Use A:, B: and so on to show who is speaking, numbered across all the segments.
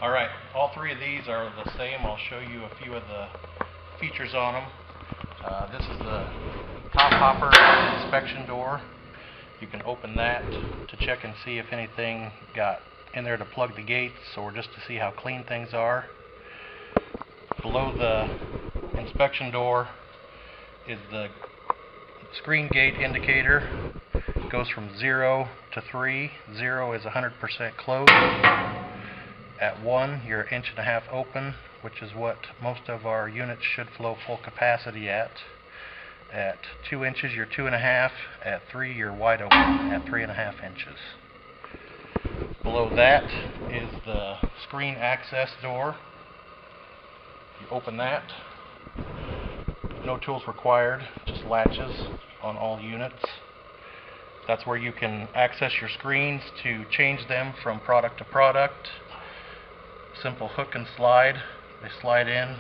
A: Alright, all three of these are the same. I'll show you a few of the features on them. This is the top hopper inspection door. You can open that to check and see if anything got in there to plug the gates or just to see how clean things are. Below the inspection door is the screen gate indicator. It goes from 0 to 3. 0 is 100% closed. At 1, you're 1.5 inches open, which is what most of our units should flow full capacity at. At 2 inches, you're 2.5. At 3, you're wide open at 3.5 inches. Below that is the screen access door. You open that. No tools required, just latches on all units. That's where you can access your screens to change them from product to product. Simple hook and slide. They slide in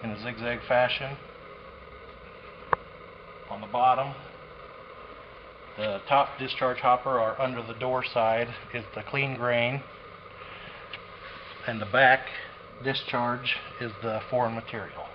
A: a zigzag fashion. On the bottom, the top discharge hopper or under the door side is the clean grain, and the back discharge is the foreign material.